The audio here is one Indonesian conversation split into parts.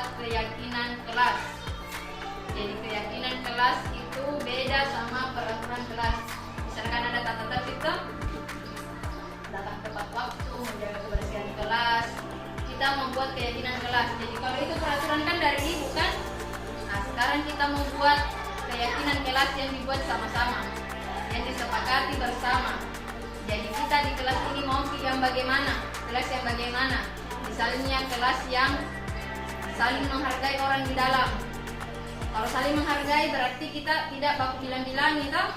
membuat keyakinan kelas. Jadi keyakinan kelas itu beda sama peraturan kelas. Misalkan ada tata tertib, datang tepat waktu, menjaga kebersihan kelas, kita membuat keyakinan kelas. Jadi kalau itu peraturan kan dari ibu kan. Nah sekarang kita membuat keyakinan kelas yang dibuat sama-sama, yang disepakati bersama. Jadi kita di kelas ini mau yang bagaimana? Kelas yang bagaimana? Misalnya kelas yang saling menghargai orang di dalam. Kalau saling menghargai berarti kita tidak baku bilang-bilangi, toh?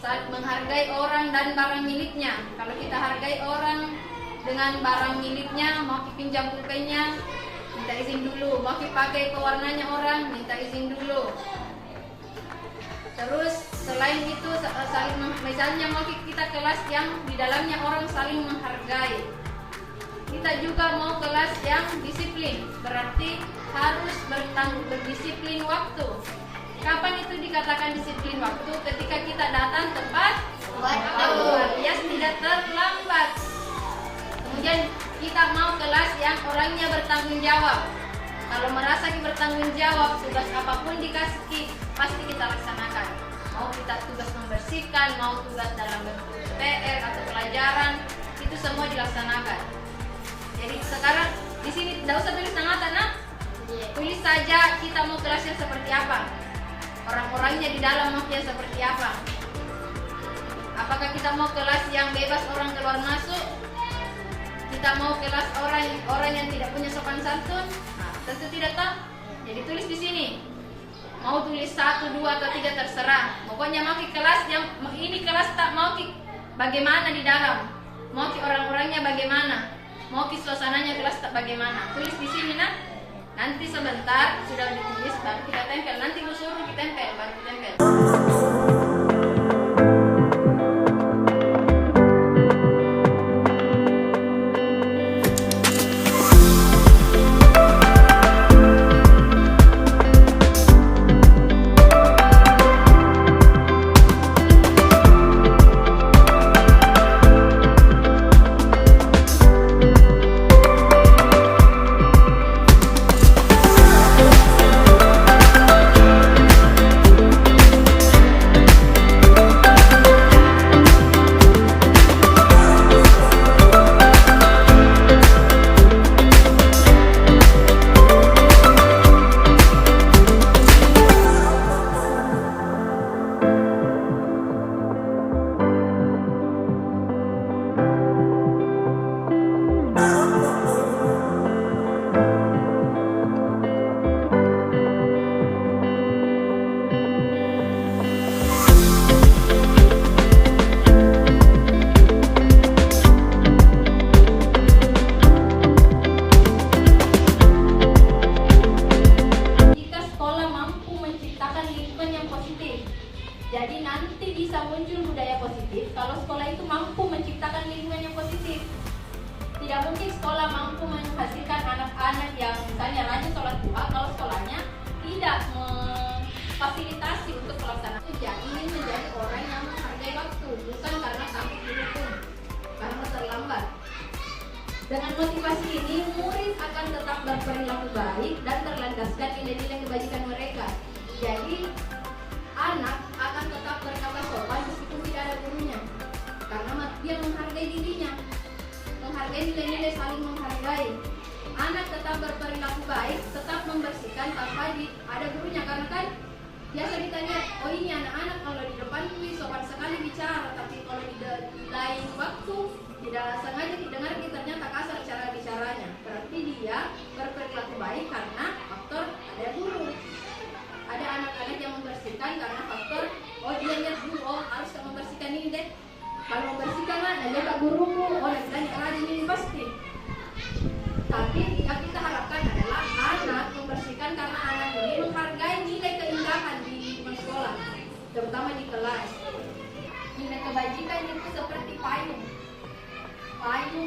Saling menghargai orang dan barang miliknya. Kalau kita hargai orang dengan barang miliknya, mau pinjam pulpennya, minta izin dulu. Mau pakai pewarnanya orang, minta izin dulu. Terus selain itu misalnya mau kita kelas yang di dalamnya orang saling menghargai. Kita juga mau kelas yang disiplin, berarti harus berdisiplin waktu. Kapan itu dikatakan disiplin waktu? Ketika kita datang tepat waktu, alias tidak terlambat. Kemudian kita mau kelas yang orangnya bertanggung jawab. Kalau merasa kita bertanggung jawab, tugas apapun dikasih pasti kita laksanakan. Mau kita tugas membersihkan, mau tugas dalam bentuk PR atau pelajaran, itu semua dilaksanakan. Jadi sekarang di sini tidak usah tulis nama, nah, tulis saja kita mau kelasnya seperti apa, orang-orangnya di dalam mau dia seperti apa. Apakah kita mau kelas yang bebas orang keluar masuk? Kita mau kelas orang yang tidak punya sopan santun? Nah, tentu tidak tahu. Jadi tulis di sini. Mau tulis 1, 2 atau 3 terserah. Pokoknya mau ke kelas yang ini kelas tak mau ke bagaimana di dalam. Mau ke orang-orangnya bagaimana? Mau ke suasananya kelas tak bagaimana? Tulis di sini, nah. Nanti sebentar sudah ditulis baru kita tempel. Nanti gue suruh kita tempel, baru kita tempel. Jadi nanti bisa muncul budaya positif kalau sekolah itu mampu menciptakan lingkungan yang positif. Tidak mungkin sekolah mampu menghasilkan anak-anak yang misalnya rajin sholat duha kalau sekolahnya tidak memfasilitasi untuk pelaksanaan. Jadi ini menjadi orang yang menghargai waktu, bukan karena takut dihukum, karena terlambat. Dengan motivasi ini, murid akan tetap berperilaku baik dan terlandaskan nilai-nilai kebajikan mereka. Jadi anak akan tetap berkata sopan meskipun tidak ada gurunya, karena dia menghargai dirinya, menghargai nilai-nilai saling menghargai. Anak tetap berperilaku baik, tetap membersihkan tanpa ada gurunya, karena kan biasa ditanya, oh ini anak-anak kalau di depan kuis sopan sekali bicara, tapi kalau di lain waktu tidak sengaja didengar ternyata kasar cara bicaranya. Berarti dia berperilaku baik karena faktor ada guru. Ada anak-anak yang membersihkan karena faktor, oh dia lihat guru, oh harus membersihkan ini deh. Kalau membersihkan lah, nah jaga gurumu, oh dan kita rajin ini pasti. Tapi yang kita harapkan adalah anak membersihkan karena anak ini menghargai nilai keindahan di lingkungan sekolah, terutama di kelas. Nilai kebajikan itu seperti payung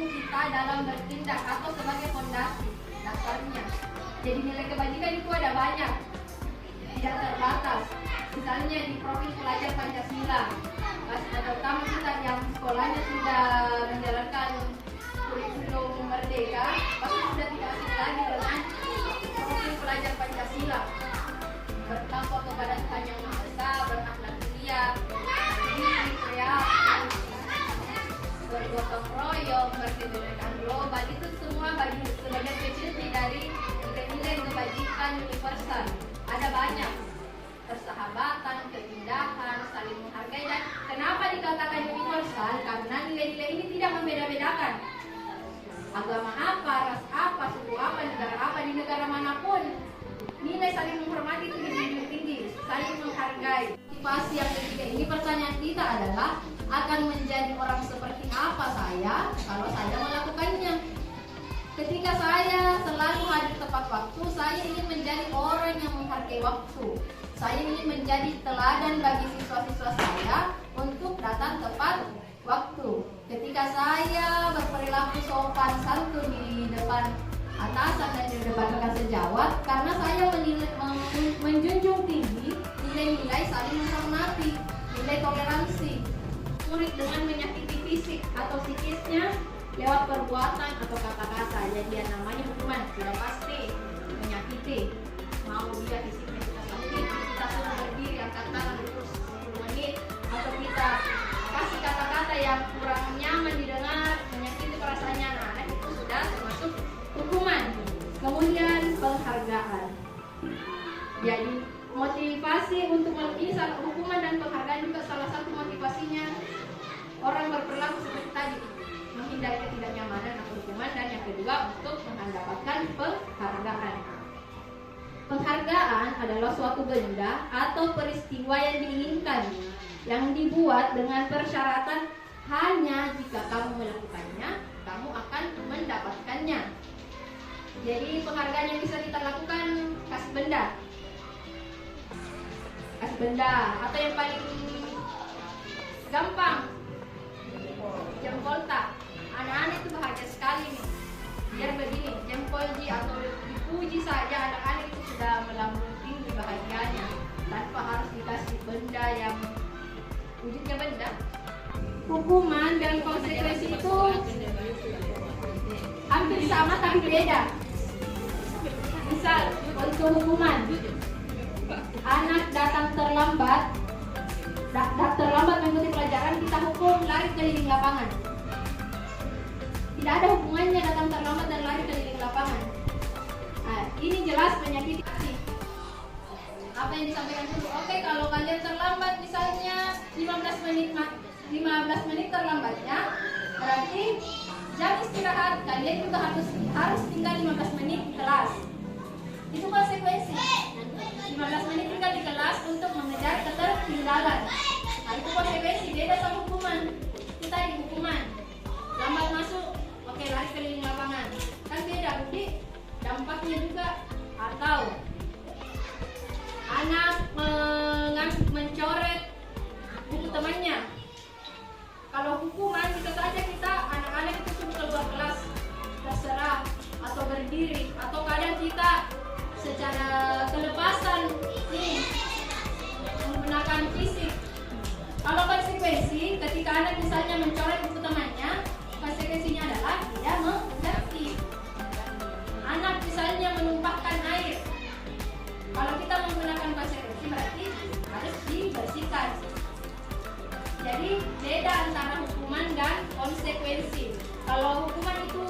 kita dalam bertindak atau sebagai fondasi dasarnya. Jadi nilai kebajikan itu ada banyak, tidak terbatas. Misalnya di profil pelajar Pancasila, terutama kita yang sekolahnya sudah menjalankan kurikulum merdeka, pasti sudah tidak asing lagi dengan seperti kebinekaan global itu semua sebagian kecil dari nilai-nilai kebajikan universal. Ada banyak, persahabatan, keindahan, saling menghargai. Dan kenapa dikatakan universal? Karena nilai-nilai ini tidak membeda-bedakan agama apa, ras apa, suku apa, negara apa. Di negara manapun nilai saling menghormati itu lebih tinggi, saling menghargai. Motivasi yang ketiga ini, pertanyaan kita adalah, akan menjadi orang seperti apa saya kalau saya melakukannya? Ketika saya selalu hadir tepat waktu, saya ingin menjadi orang yang menghargai waktu. Saya ingin menjadi teladan bagi siswa-siswa saya untuk datang tepat waktu. Ketika saya berperilaku sopan santun di depan atasan dan di depan rekan sejawat, karena saya menjunjung tinggi nilai-nilai saling menghormati, nilai toleransi. Murid dengan menyakiti fisik atau psikisnya lewat perbuatan atau kata-kata, jadi yang namanya hukuman tidak pasti menyakiti. Mau dia fisiknya kita sakit, kita suruh berdiri angkat tangan terus 10 menit, atau kita kasih kata-kata yang kurang nyaman didengar, menyakiti perasaannya anak-anak, itu sudah termasuk hukuman. Kemudian penghargaan. Jadi motivasi untuk ini hukuman dan penghargaan juga salah satu motivasinya orang berperilaku seperti tadi, menghindari ketidaknyamanan atau hukuman, dan yang kedua untuk mendapatkan penghargaan. Penghargaan adalah suatu benda atau peristiwa yang diinginkan, yang dibuat dengan persyaratan hanya jika kamu melakukannya, kamu akan mendapatkannya. Jadi penghargaan yang bisa kita lakukan, kasih benda, atau yang paling gampang, jempol tak. Anak-anak itu bahagia sekali nih. Biar begini, jempol atau dipuji saja, anak-anak itu sudah melambung tinggi bahagianya tanpa harus dikasih benda yang wujudnya benda. Hukuman dan konsekuensi itu hampir sama tapi beda. Misal untuk hukuman, anak datang terlambat mengikuti pelajaran, kita hukum lari keliling lapangan. Tidak ada hubungannya datang terlambat dan lari keliling lapangan. Nah, ini jelas menyakiti. Apa yang disampaikan dulu? Oke, kalau kalian terlambat misalnya 15 menit terlambatnya, berarti jam istirahat kalian juga harus tinggal 15 menit di kelas. Itu konsekuensi. 15 menit tinggal di kelas untuk mengejar ketertinggalan. Nah, itu konsekuensi, beda sama hukuman. Kita di hukuman lambat masuk, oke, lari keliling lapangan, kan beda. Jadi dampaknya juga. Atau anak mencoret buku temannya. Kalau hukuman bisa saja kita anak-anak itu suruh keluar kelas, terserah, atau berdiri, atau kadang kita secara kelepasan nih menggunakan fisik. Kalau konsekuensi, ketika anak misalnya mencoret buku temannya, konsekuensinya adalah dia mengerti. Anak misalnya menumpahkan air, kalau kita menggunakan konsekuensi berarti harus dibersihkan. Jadi beda antara hukuman dan konsekuensi. Kalau hukuman itu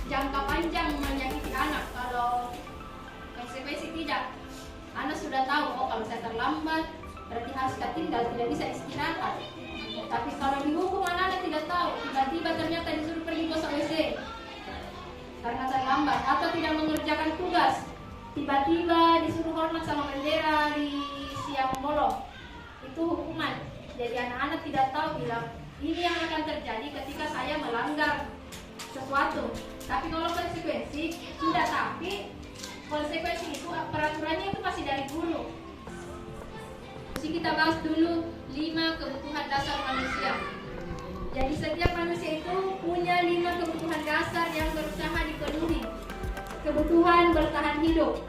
jangka panjang menyakiti anak, kalau konsekuensi tidak. Anak sudah tahu, oh kalau saya terlambat berarti harus tinggal, tidak bisa istirahat. Tapi kalau dihukum anak tidak tahu, tiba-tiba ternyata disuruh pergi ke WC karena terlambat, atau tidak mengerjakan tugas, tiba-tiba disuruh hormat sama bendera di siang bolong, itu hukuman. Jadi anak-anak tidak tahu bilang ini yang akan terjadi ketika saya melanggar sesuatu. Tapi kalau konsekuensi sudah, tapi konsekuensi itu peraturannya itu masih dari guru. Jadi kita bahas dulu 5 kebutuhan dasar manusia. Jadi setiap manusia itu punya 5 kebutuhan dasar yang berusaha dipenuhi. Kebutuhan bertahan hidup,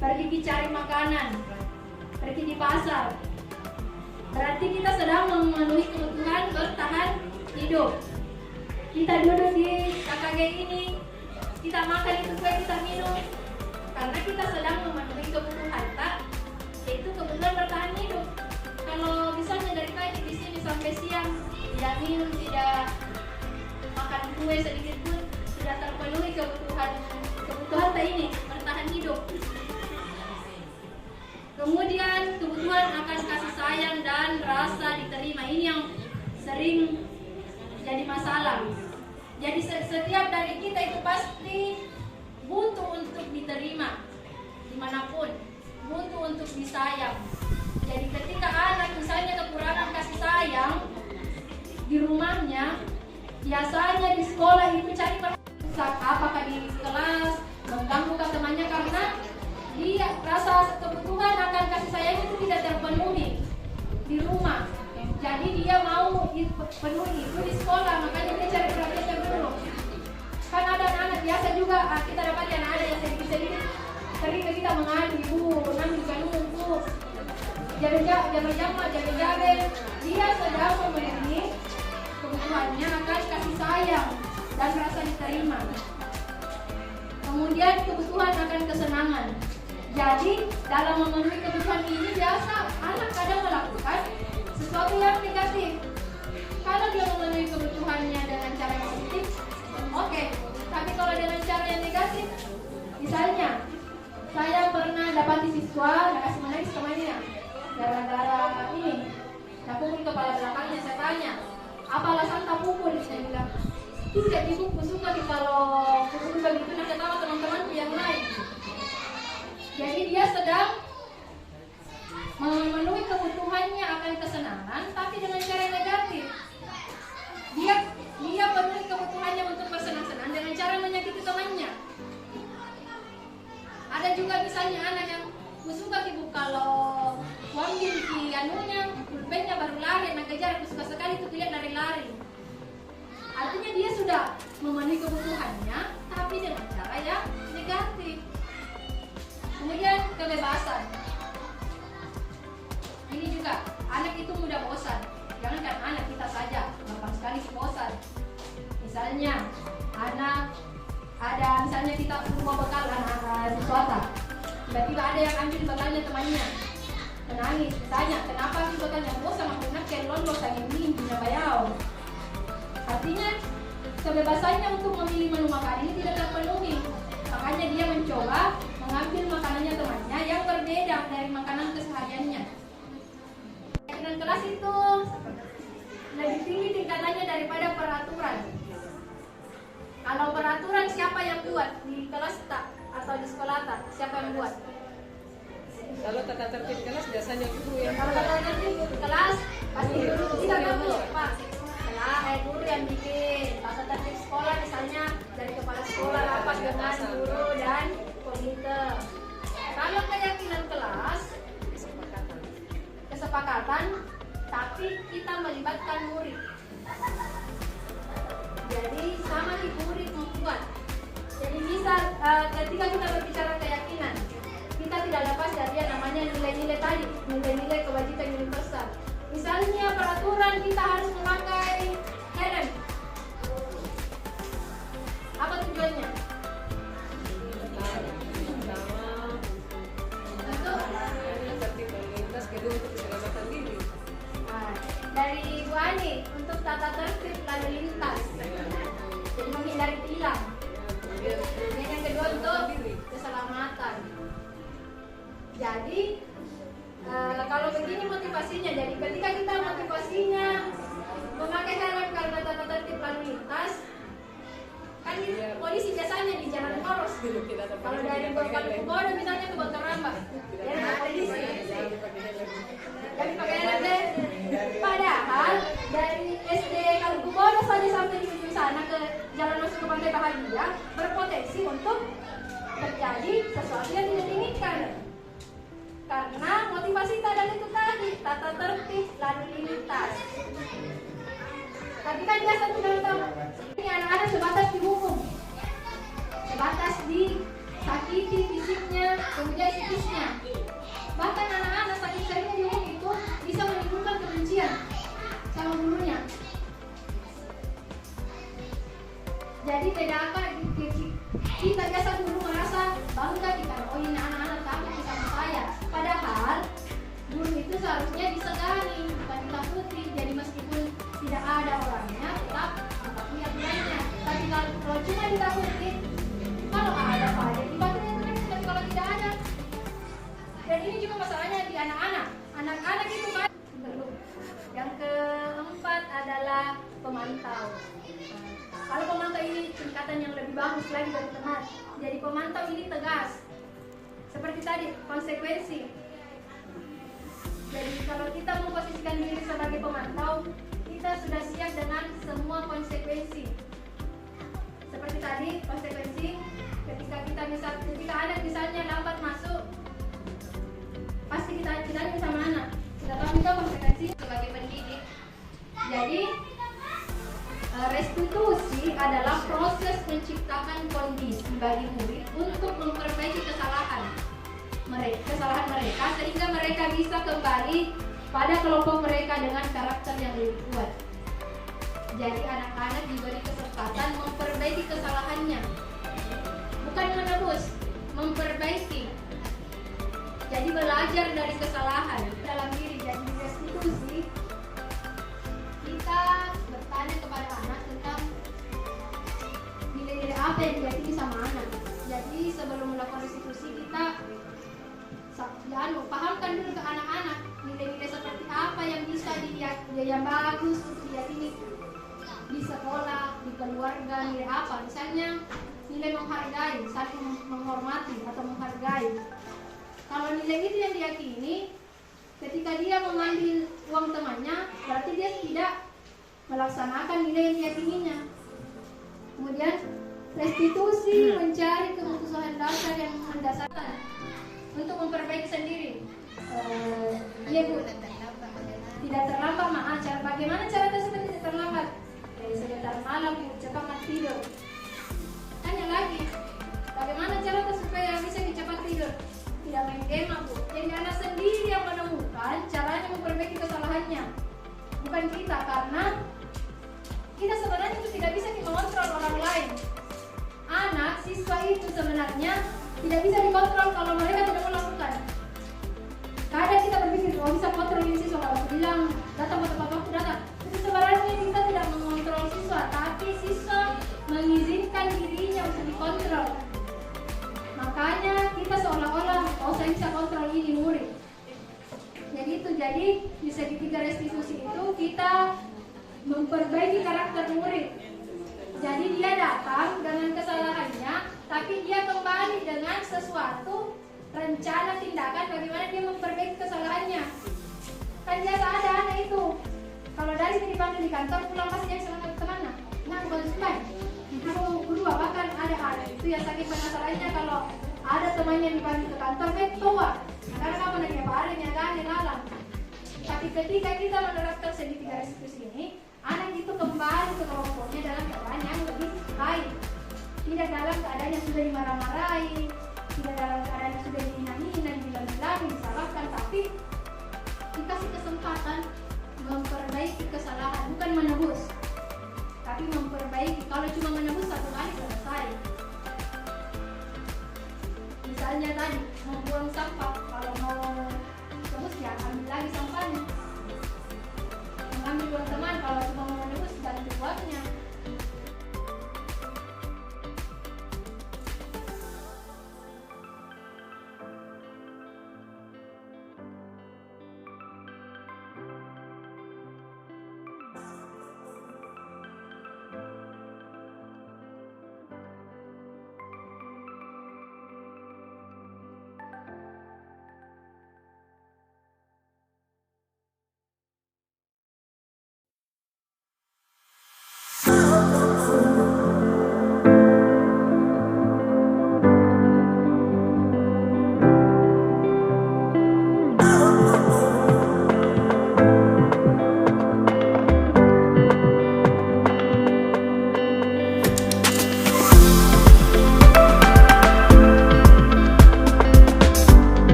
pergi cari makanan, pergi di pasar. Berarti kita sedang memenuhi kebutuhan bertahan hidup. Kita duduk di KKG ini, kita makan itu kue, kita minum, karena kita sedang memenuhi kebutuhan tak, yaitu kebutuhan bertahan hidup. Kalau misalnya dari pagi di sini sampai siang tidak minum, tidak makan makan kue sedikit pun sudah terpenuhi kebutuhan tak ini bertahan hidup. Kemudian kebutuhan akan kasih sayang dan rasa diterima, ini yang sering jadi masalah. Jadi setiap dari kita itu pasti butuh untuk diterima dimanapun, butuh untuk disayang. Jadi ketika anak misalnya kekurangan kasih sayang di rumahnya, biasanya di sekolah itu cari permasalahan, apakah di kelas mengganggu ke temannya karena dia rasa kebutuhan akan kasih sayang itu tidak terpenuhi di rumah. Jadi dia mau penuhi itu di sekolah, makanya dia cari perhatian dulu. Kan ada anak biasa juga, kita dapat yang ada yang sedikit-sedikit sering kita mengadu, ibu, nanti juga nunggu jaga-jaga, dia sedang memenuhi kebutuhannya akan kasih sayang dan rasa diterima. Kemudian kebutuhan akan kesenangan. Jadi dalam memenuhi kebutuhan ini biasa anak kadang melakukan sesuatu yang negatif. Kalau dia memenuhi kebutuhannya dengan cara yang positif, oke. Tapi kalau dengan cara yang negatif, misalnya saya pernah dapati siswa yang kasih menangis temannya gara-gara ini, tak pukul kepala belakangnya. Saya tanya, apa alasan tak pukul? Saya bilang, tidak, ibu suka kalau pukul begitu nak ketawa teman-temanku yang lain. Jadi dia sedang memenuhi kebutuhannya akan kesenangan, tapi dengan cara yang negatif. Dia penuhi kebutuhannya untuk bersenang-senang dengan cara menyakiti temannya. Ada juga misalnya anak yang suka ibu kalau ambil di anunya, pulpennya baru lari, nak kejar, suka sekali tuh lihat lari-lari. Artinya dia sudah memenuhi kebutuhannya, tapi dengan cara yang negatif. Kemudian kebebasan. Ini juga anak itu mudah bosan. Jangankan anak kita saja, gampang sekali bosan. Misalnya anak ada misalnya kita bawa bekal anak di swasta, tiba-tiba ada yang ambil bekalnya temannya, menangis, tanya kenapa sih bekalnya bosan, aku nak kelon lo tanya ini punya bayau. Artinya kebebasannya untuk memilih menu makan ini tidak terpenuhi, makanya dia mencoba mengambil makanannya temannya yang berbeda dari makanan kesehariannya. Keyakinan kelas itu lebih tinggi tingkatannya daripada peraturan. Kalau peraturan siapa yang buat di kelas tak atau di sekolah tak? Siapa yang buat? Kalau tata tertib kelas biasanya guru yang kalau tata tertib kelas pasti guru tidak kamu Pak. Guru yang bikin tata tertib sekolah misalnya dari kepala sekolah rapat dengan guru dan komite. Kalau keyakinan kelas kesepakatan, tapi kita melibatkan murid. Jadi sama di murid membuat. Jadi bisa ketika kita berbicara keyakinan, kita tidak lepas dari yang namanya nilai-nilai tadi, nilai-nilai kewajiban universal. Misalnya peraturan kita harus memakai helm. Apa tujuannya? Dari Bu Ani untuk tata tertib lalu lintas, jadi menghindari tilang. Dan yang kedua untuk keselamatan. Jadi kalau begini motivasinya, jadi ketika kita motivasinya memakai helm karena tata tertib lalu lintas, kan polisi biasanya di jalan poros. Kalau dari Bodo misalnya ke Bantar Rambak, ya polisi. Jadi pakai helm. Padahal dari SD Kalkubodo saja sampai di ujung sana ke jalan masuk ke Pantai Bahagia berpotensi untuk terjadi sesuatu yang tidak diinginkan. Karena motivasi tadi itu tadi tata tertib lalu lintas. Tapi kan biasa sudah tahu ini anak-anak sebatas dihukum, sebatas disakiti fisiknya, kemudian psikisnya. Bahkan anak-anak sakit sering dihukum itu bisa menimbulkan kebencian sama gurunya. Jadi bedakan kita biasa guru merasa bangga kita, oh ini anak-anak takut sama saya. Padahal guru itu seharusnya disegani, bukan ditakuti. Jadi meskipun tidak ada orangnya, tetap lihat aturannya. kalau cuma ditakutin, kalau nggak ada apa aja dibantunya tenang, tapi kalau tidak ada. Dan ini juga masalahnya di anak-anak. Anak-anak itu kan belum. Yang keempat adalah pemantau. Kalau pemantau ini tingkatan yang lebih bagus lagi dari teman. Jadi pemantau ini tegas. Seperti tadi, konsekuensi. Jadi kalau kita memposisikan diri sebagai pemantau, kita sudah siap dengan semua konsekuensi. Seperti tadi, konsekuensi ketika anak misalnya lambat masuk, pasti kita tanya sama anak. Kita tahu juga konsekuensi sebagai pendidik. Jadi restitusi adalah proses menciptakan kondisi bagi murid untuk memperbaiki kesalahan mereka sehingga mereka bisa kembali pada kelompok mereka dengan karakter yang lebih kuat. Jadi anak-anak diberi kesempatan memperbaiki kesalahannya, bukan menebus, memperbaiki. Jadi belajar dari kesalahan dalam diri. Jadi restitusi kita bertanya kepada anak tentang nilai-nilai apa yang diyakini sama anak. Jadi sebelum melakukan restitusi kita pahamkan dulu ke anak-anak nilai-nilai seperti apa yang bisa yang bagus untuk diyakini di sekolah, di keluarga, nilai apa. Misalnya nilai menghargai, saling menghormati atau menghargai. Kalau nilai itu yang diyakini, ketika dia mengambil uang temannya, berarti dia tidak melaksanakan nilai yang diyakininya. Kemudian restitusi mencari keputusan dasar yang mendasarkan untuk memperbaiki sendiri. Iya Bu, tidak terlambat. Bagaimana cara tersebut tidak terlambat? Sebentar malam Bu, cepat tidur. Tanya lagi, bagaimana cara supaya bisa cepat tidur? Tidak main game Bu. Jadi anak sendiri yang menemukan caranya memperbaiki kesalahannya, bukan kita, karena kita sebenarnya itu tidak bisa mengontrol orang lain. Anak, siswa itu sebenarnya tidak bisa dikontrol kalau mereka tidak melakukan. Kadang kita berpikir, oh bisa kontrol ini siswa, kalau bilang datang tepat waktu datang. Tapi sebenarnya kita tidak mengontrol siswa, tapi siswa mengizinkan dirinya untuk dikontrol. Makanya kita seolah-olah, oh saya bisa kontrol ini murid. Jadi di segitiga restitusi itu kita memperbaiki karakter murid. Jadi dia datang dengan kesalahannya, tapi dia kembali dengan sesuatu rencana tindakan bagaimana dia memperbaiki kesalahannya. Kan biasa ada anak itu, kalau dari dipanggil di kantor pulang pasti dia selamat kemana? Nah bukan sesuai. Aku kedua bahkan ada anak itu yang sakit masalahnya kalau ada temannya yang dipanggil ke kantor tua. Karena kamu nanya apa ada yang gak alam. Tapi ketika kita menerapkan segitiga restitusi ini, anak itu kembali ke kelompoknya dalam keadaan yang lebih baik. Tidak dalam keadaan yang sudah dimarah-marahi, tidak dalam keadaan yang sudah dihina-hina, dibilang-bilang, disalahkan, tapi dikasih kesempatan memperbaiki kesalahan, bukan menebus, tapi memperbaiki. Kalau cuma menebus satu kali selesai. Misalnya tadi membuang sampah, kalau mau tebus ya ambil lagi sampahnya. Mengambil uang teman, kalau cuma mau menebus ganti uangnya.